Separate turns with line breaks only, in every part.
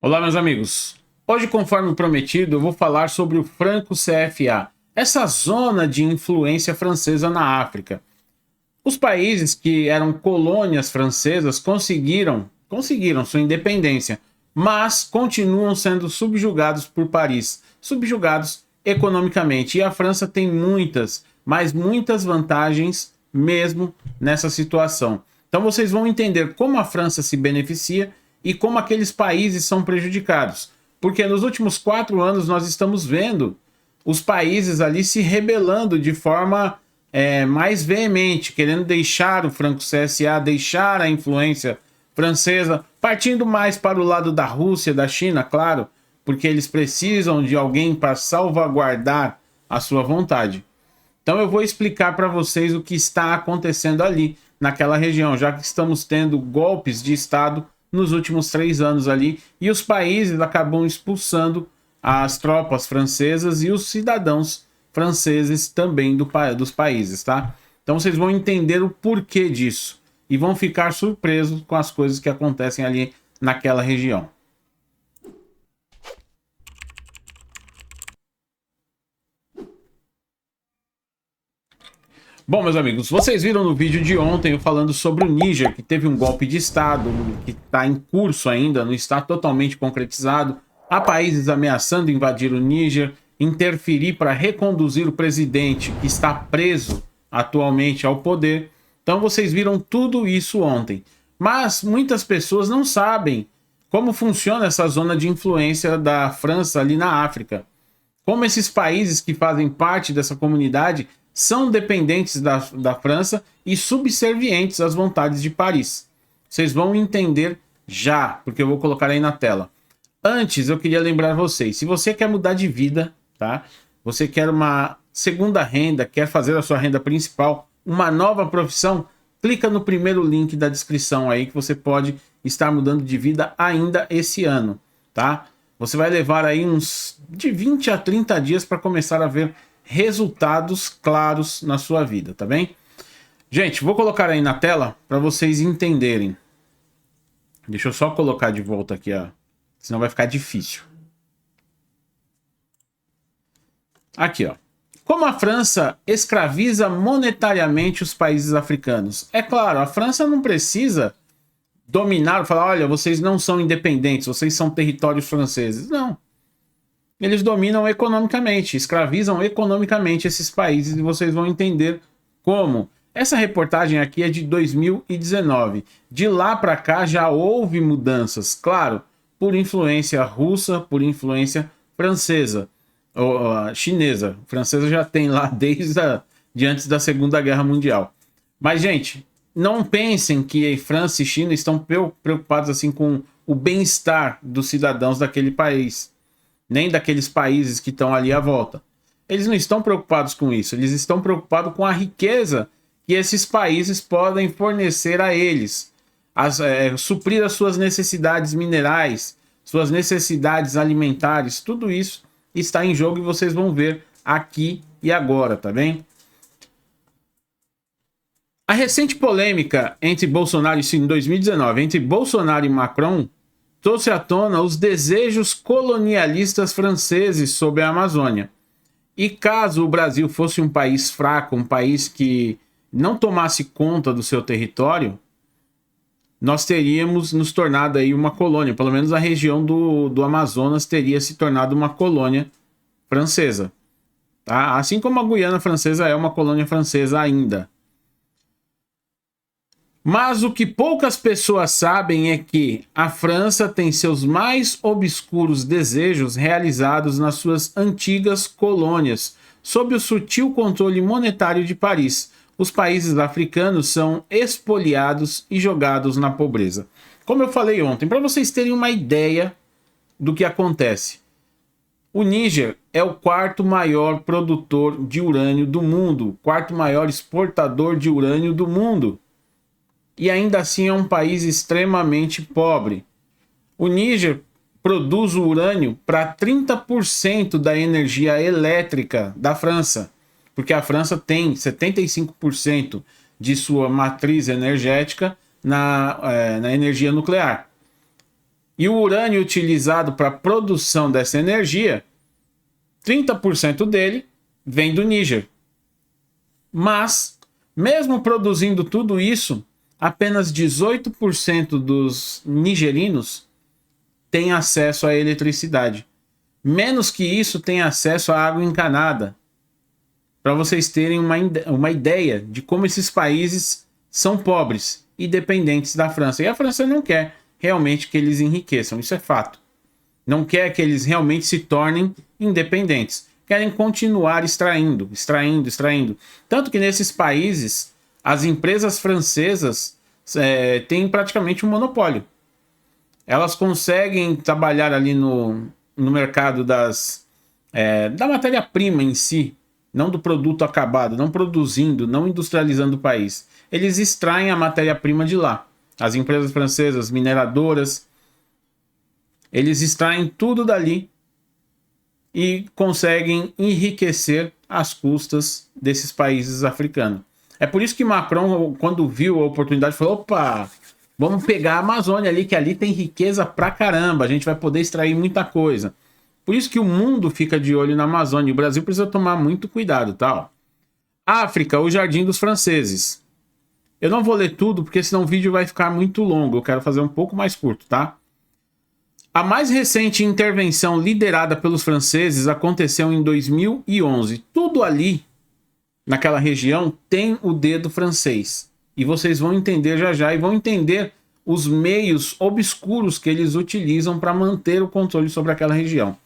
Olá, meus amigos. Hoje, conforme prometido, eu vou falar sobre o Franco CFA, essa zona de influência francesa na África. Os países que eram colônias francesas conseguiram sua independência, mas continuam sendo subjugados por Paris, subjugados economicamente. E a França tem muitas, mas muitas vantagens mesmo nessa situação. Então vocês vão entender como a França se beneficia e como aqueles países são prejudicados. Porque nos últimos 4 anos nós estamos vendo os países ali se rebelando de forma mais veemente, querendo deixar o Franco CSA, deixar a influência francesa, partindo mais para o lado da Rússia, da China, claro, porque eles precisam de alguém para salvaguardar a sua vontade. Então eu vou explicar para vocês o que está acontecendo ali, naquela região, já que estamos tendo golpes de Estado nos últimos 3 anos ali, e os países acabam expulsando as tropas francesas e os cidadãos franceses também dos países, tá? Então vocês vão entender o porquê disso e vão ficar surpresos com as coisas que acontecem ali naquela região. Bom, meus amigos, vocês viram no vídeo de ontem eu falando sobre o Níger, que teve um golpe de Estado, que está em curso ainda, não está totalmente concretizado. Há países ameaçando invadir o Níger, interferir para reconduzir o presidente que está preso atualmente ao poder. Então vocês viram tudo isso ontem. Mas muitas pessoas não sabem como funciona essa zona de influência da França ali na África. Como esses países que fazem parte dessa comunidade são dependentes da França e subservientes às vontades de Paris. Vocês vão entender já, porque eu vou colocar aí na tela. Antes, eu queria lembrar vocês, se você quer mudar de vida, tá? Você quer uma segunda renda, quer fazer a sua renda principal, uma nova profissão, clica no primeiro link da descrição aí que você pode estar mudando de vida ainda esse ano, tá? Você vai levar aí uns de 20 a 30 dias para começar a ver resultados claros na sua vida, tá bem? Gente, vou colocar aí na tela para vocês entenderem. Deixa eu só colocar de volta aqui, ó, senão vai ficar difícil. Aqui, ó. Como a França escraviza monetariamente os países africanos? É claro, a França não precisa dominar, falar, olha, vocês não são independentes, vocês são territórios franceses. Não. Eles dominam economicamente, escravizam economicamente esses países e vocês vão entender como. Essa reportagem aqui é de 2019. De lá para cá já houve mudanças, claro, por influência russa, por influência francesa, ou chinesa. Francesa já tem lá de antes da Segunda Guerra Mundial. Mas, gente, não pensem que França e China estão preocupados assim com o bem-estar dos cidadãos daquele país, nem daqueles países que estão ali à volta. Eles não estão preocupados com isso, eles estão preocupados com a riqueza que esses países podem fornecer a eles, suprir as suas necessidades minerais, suas necessidades alimentares, tudo isso está em jogo e vocês vão ver aqui e agora, tá bem? A recente polêmica entre Bolsonaro, isso em 2019, entre Bolsonaro e Macron, trouxe à tona os desejos colonialistas franceses sobre a Amazônia. E caso o Brasil fosse um país fraco, um país que não tomasse conta do seu território, nós teríamos nos tornado aí uma colônia, pelo menos a região do Amazonas teria se tornado uma colônia francesa. Tá? Assim como a Guiana Francesa é uma colônia francesa ainda. Mas o que poucas pessoas sabem é que a França tem seus mais obscuros desejos realizados nas suas antigas colônias, sob o sutil controle monetário de Paris. Os países africanos são expoliados e jogados na pobreza. Como eu falei ontem, para vocês terem uma ideia do que acontece. O Níger é o 4º maior produtor de urânio do mundo, 4º maior exportador de urânio do mundo. E ainda assim é um país extremamente pobre. O Níger produz o urânio para 30% da energia elétrica da França, porque a França tem 75% de sua matriz energética na energia nuclear. E o urânio utilizado para a produção dessa energia, 30% dele vem do Níger. Mas, mesmo produzindo tudo isso, apenas 18% dos nigerinos têm acesso à eletricidade. Menos que isso tem acesso à água encanada. Para vocês terem uma ideia de como esses países são pobres e dependentes da França. E a França não quer realmente que eles enriqueçam, isso é fato. Não quer que eles realmente se tornem independentes. Querem continuar extraindo. Tanto que nesses países, as empresas francesas têm praticamente um monopólio. Elas conseguem trabalhar ali no mercado da matéria-prima em si, não do produto acabado, não produzindo, não industrializando o país. Eles extraem a matéria-prima de lá. As empresas francesas, mineradoras, eles extraem tudo dali e conseguem enriquecer às custas desses países africanos. É por isso que Macron, quando viu a oportunidade, falou: opa, vamos pegar a Amazônia ali, que ali tem riqueza pra caramba, a gente vai poder extrair muita coisa. Por isso que o mundo fica de olho na Amazônia. O Brasil precisa tomar muito cuidado, tá? África, o Jardim dos Franceses. Eu não vou ler tudo, porque senão o vídeo vai ficar muito longo. Eu quero fazer um pouco mais curto, tá? A mais recente intervenção liderada pelos franceses aconteceu em 2011. Tudo ali, naquela região, tem o dedo francês. E vocês vão entender já já e vão entender os meios obscuros que eles utilizam para manter o controle sobre aquela região.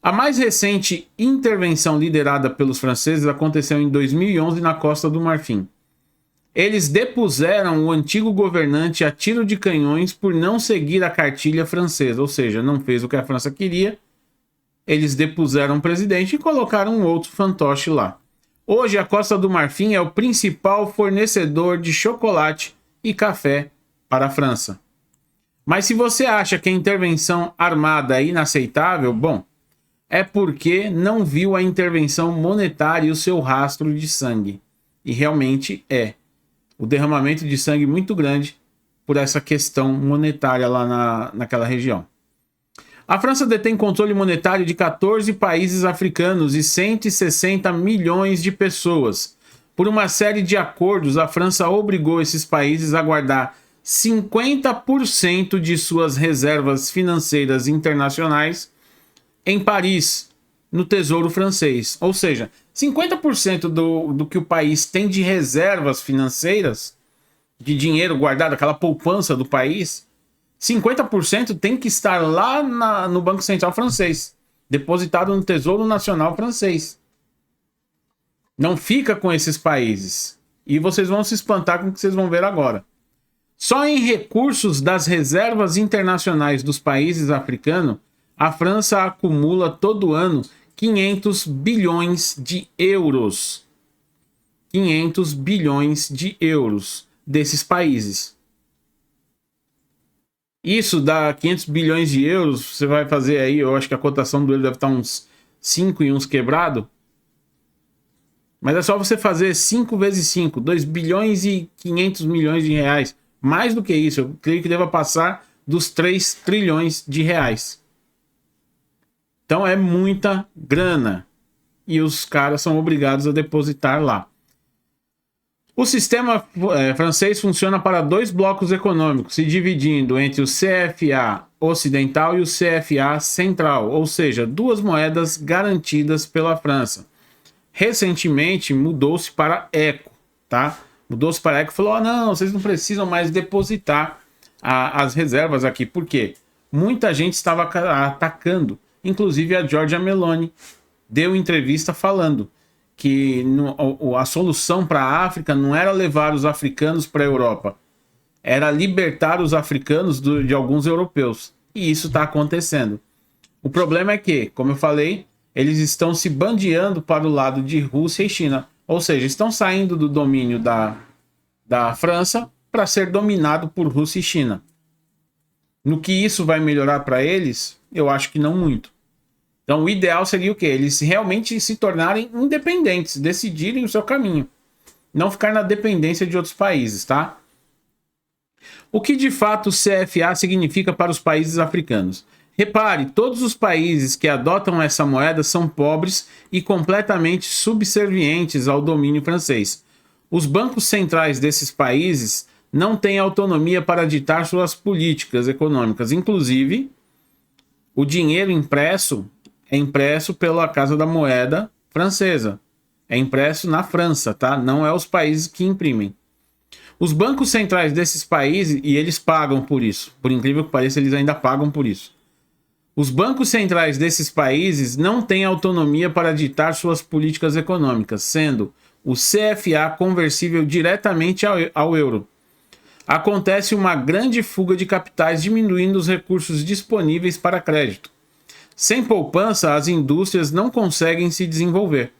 A mais recente intervenção liderada pelos franceses aconteceu em 2011 na Costa do Marfim. Eles depuseram o antigo governante a tiro de canhões por não seguir a cartilha francesa, ou seja, não fez o que a França queria. Eles depuseram o presidente e colocaram um outro fantoche lá. Hoje, a Costa do Marfim é o principal fornecedor de chocolate e café para a França. Mas se você acha que a intervenção armada é inaceitável, bom, é porque não viu a intervenção monetária e o seu rastro de sangue. E realmente é. O derramamento de sangue muito grande por essa questão monetária lá naquela região. A França detém controle monetário de 14 países africanos e 160 milhões de pessoas. Por uma série de acordos, a França obrigou esses países a guardar 50% de suas reservas financeiras internacionais em Paris, no Tesouro Francês. Ou seja, 50% do que o país tem de reservas financeiras, de dinheiro guardado, aquela poupança do país, 50% tem que estar lá no Banco Central francês, depositado no Tesouro Nacional francês. Não fica com esses países. E vocês vão se espantar com o que vocês vão ver agora. Só em recursos das reservas internacionais dos países africanos, a França acumula todo ano 500 bilhões de euros. 500 bilhões de euros desses países. Isso dá 500 bilhões de euros, você vai fazer aí, eu acho que a cotação do euro deve estar uns 5 e uns quebrado. Mas é só você fazer 5 vezes 5, 2 bilhões e 500 milhões de reais. Mais do que isso, eu creio que deva passar dos 3 trilhões de reais. Então é muita grana. E os caras são obrigados a depositar lá. O sistema francês funciona para 2 blocos econômicos, se dividindo entre o CFA ocidental e o CFA central, ou seja, 2 moedas garantidas pela França. Recentemente mudou-se para ECO, tá? Mudou-se para ECO e falou: não, vocês não precisam mais depositar as reservas aqui. Por quê? Muita gente estava atacando. Inclusive a Giorgia Meloni deu entrevista falando que a solução para a África não era levar os africanos para a Europa, era libertar os africanos de alguns europeus. E isso está acontecendo. O problema é que, como eu falei, eles estão se bandeando para o lado de Rússia e China. Ou seja, estão saindo do domínio da França para ser dominado por Rússia e China. No que isso vai melhorar para eles, eu acho que não muito. Então o ideal seria o quê? Eles realmente se tornarem independentes, decidirem o seu caminho. Não ficar na dependência de outros países, tá? O que de fato o CFA significa para os países africanos? Repare, todos os países que adotam essa moeda são pobres e completamente subservientes ao domínio francês. Os bancos centrais desses países não têm autonomia para ditar suas políticas econômicas. Inclusive, o dinheiro impresso é impresso pela Casa da Moeda francesa. É impresso na França, tá? Não é os países que imprimem. Os bancos centrais desses países, e eles pagam por isso. Por incrível que pareça, eles ainda pagam por isso. Os bancos centrais desses países não têm autonomia para ditar suas políticas econômicas, sendo o CFA conversível diretamente ao euro. Acontece uma grande fuga de capitais, diminuindo os recursos disponíveis para crédito. Sem poupança, as indústrias não conseguem se desenvolver.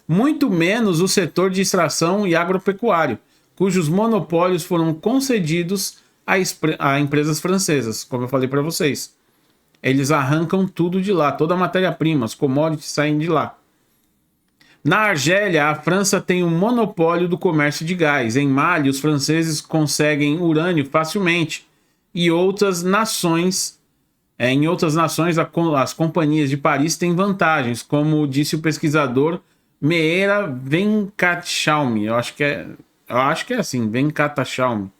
Muito menos o setor de extração e agropecuário, cujos monopólios foram concedidos a empresas francesas, como eu falei para vocês. Eles arrancam tudo de lá, toda a matéria-prima, as commodities saem de lá. Na Argélia, a França tem um monopólio do comércio de gás. Em Mali, os franceses conseguem urânio facilmente. E em outras nações, as companhias de Paris têm vantagens, como disse o pesquisador Meera Venkateswamy. Eu acho que é assim, Venkateswamy,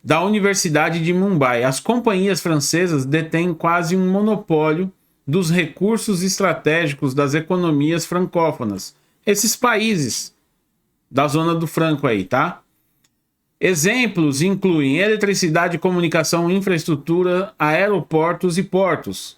da Universidade de Mumbai. As companhias francesas detêm quase um monopólio dos recursos estratégicos das economias francófonas. Esses países da zona do franco aí, tá? Exemplos incluem eletricidade, comunicação, infraestrutura, aeroportos e portos.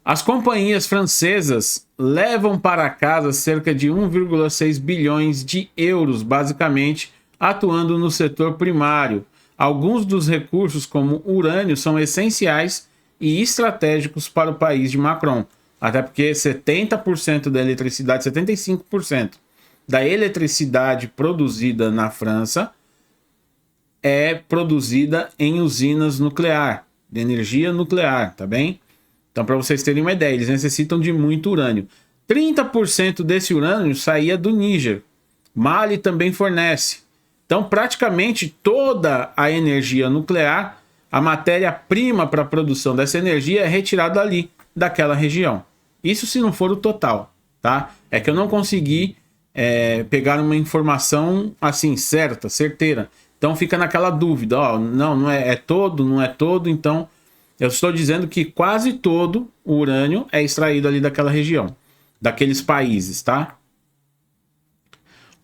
As companhias francesas levam para casa cerca de 1,6 bilhões de euros, basicamente, atuando no setor primário. Alguns dos recursos, como urânio, são essenciais e estratégicos para o país de Macron. Até porque 70% da eletricidade, 75% da eletricidade produzida na França é produzida em usinas nuclear, de energia nuclear, tá bem? Então, para vocês terem uma ideia, eles necessitam de muito urânio. 30% desse urânio saía do Níger. Mali também fornece. Então, praticamente toda a energia nuclear, a matéria-prima para a produção dessa energia é retirada ali, daquela região. Isso se não for o total, tá? É que eu não consegui pegar uma informação assim, certeira. Então fica naquela dúvida, ó, não é todo, não é todo. Então, eu estou dizendo que quase todo o urânio é extraído ali daquela região, daqueles países, tá?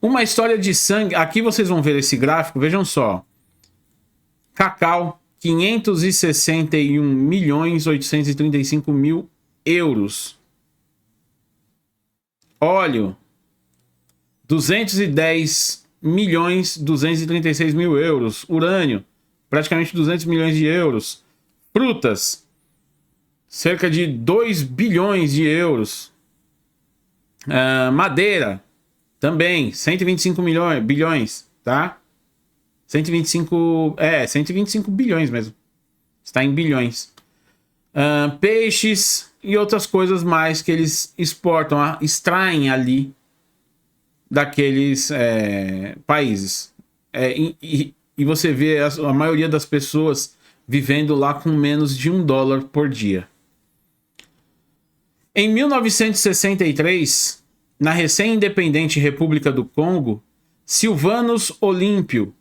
Uma história de sangue. Aqui vocês vão ver esse gráfico, vejam só. Cacau, 561.835.000 euros. Óleo, 210.236.000 euros. Urânio, praticamente 200 milhões de euros. Frutas, cerca de 2 bilhões de euros. Madeira, também 125 bilhões, tá? 125 bilhões mesmo. Está em bilhões. Peixes e outras coisas mais que eles exportam, extraem ali daqueles países. E você vê a maioria das pessoas vivendo lá com menos de $1 por dia. Em 1963, na recém-independente República do Congo, Sylvanus Olympio,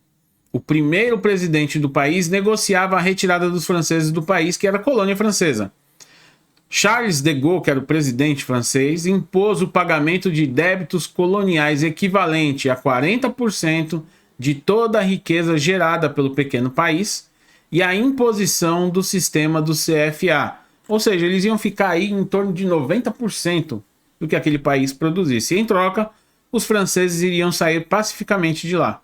o primeiro presidente do país, negociava a retirada dos franceses do país, que era colônia francesa. Charles de Gaulle, que era o presidente francês, impôs o pagamento de débitos coloniais equivalente a 40% de toda a riqueza gerada pelo pequeno país e a imposição do sistema do CFA. Ou seja, eles iam ficar aí em torno de 90% do que aquele país produzisse. Em troca, os franceses iriam sair pacificamente de lá.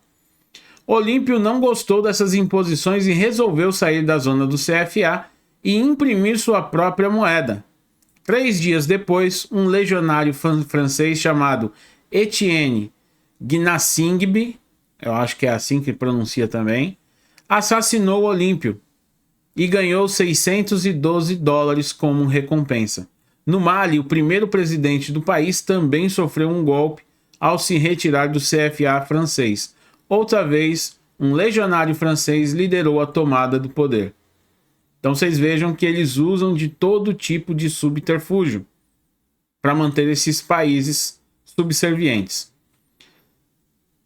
Olímpio não gostou dessas imposições e resolveu sair da zona do CFA e imprimir sua própria moeda. 3 dias depois, um legionário francês chamado Etienne Gnassingbé, eu acho que é assim que pronuncia também, assassinou Olímpio e ganhou $612 como recompensa. No Mali, o primeiro presidente do país também sofreu um golpe ao se retirar do CFA francês. Outra vez, um legionário francês liderou a tomada do poder. Então vocês vejam que eles usam de todo tipo de subterfúgio para manter esses países subservientes.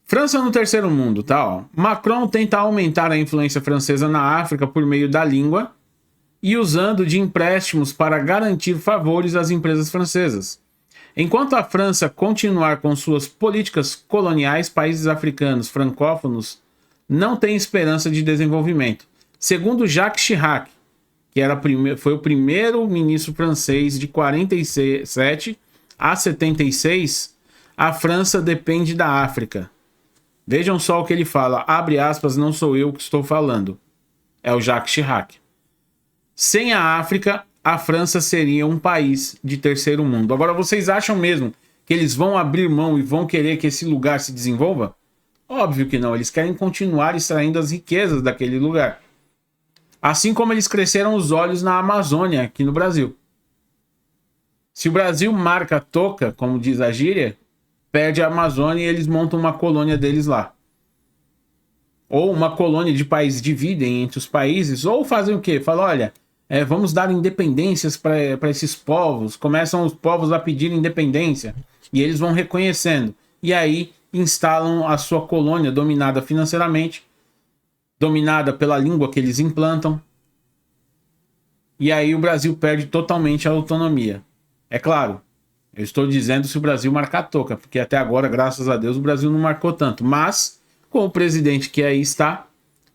França no terceiro mundo, tá? Ó. Macron tenta aumentar a influência francesa na África por meio da língua e usando de empréstimos para garantir favores às empresas francesas. Enquanto a França continuar com suas políticas coloniais, países africanos francófonos não têm esperança de desenvolvimento. Segundo Jacques Chirac, que foi o primeiro ministro francês de 47 a 76, a França depende da África. Vejam só o que ele fala, abre aspas, não sou eu que estou falando. É o Jacques Chirac. Sem a África, a França seria um país de terceiro mundo. Agora, vocês acham mesmo que eles vão abrir mão e vão querer que esse lugar se desenvolva? Óbvio que não, eles querem continuar extraindo as riquezas daquele lugar. Assim como eles cresceram os olhos na Amazônia, aqui no Brasil. Se o Brasil marca a toca, como diz a gíria, perde a Amazônia e eles montam uma colônia deles lá. Ou uma colônia de países dividem entre os países, ou fazem o quê? Falam, olha, vamos dar independências para esses povos. Começam os povos a pedir independência e eles vão reconhecendo. E aí instalam a sua colônia dominada financeiramente, dominada pela língua que eles implantam. E aí o Brasil perde totalmente a autonomia. É claro, eu estou dizendo se o Brasil marcar a toca, porque até agora, graças a Deus, o Brasil não marcou tanto. Mas, com o presidente que aí está,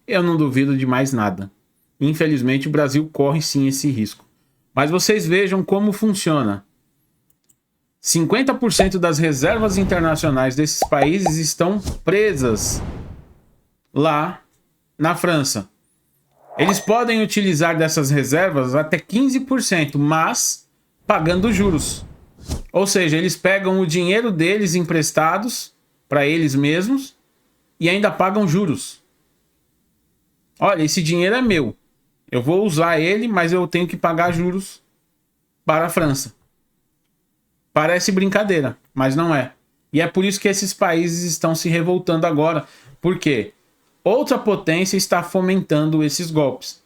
eu não duvido de mais nada. Infelizmente, o Brasil corre sim esse risco. Mas vocês vejam como funciona. 50% das reservas internacionais desses países estão presas lá na França. Eles podem utilizar dessas reservas até 15%, mas pagando juros. Ou seja, eles pegam o dinheiro deles emprestados para eles mesmos e ainda pagam juros. Olha, esse dinheiro é meu. Eu vou usar ele, mas eu tenho que pagar juros para a França. Parece brincadeira, mas não é. E é por isso que esses países estão se revoltando agora. Por quê? Outra potência está fomentando esses golpes.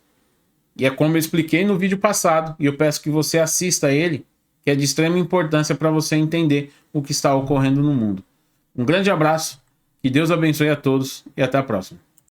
E é como eu expliquei no vídeo passado, e eu peço que você assista a ele, que é de extrema importância para você entender o que está ocorrendo no mundo. Um grande abraço, que Deus abençoe a todos e até a próxima.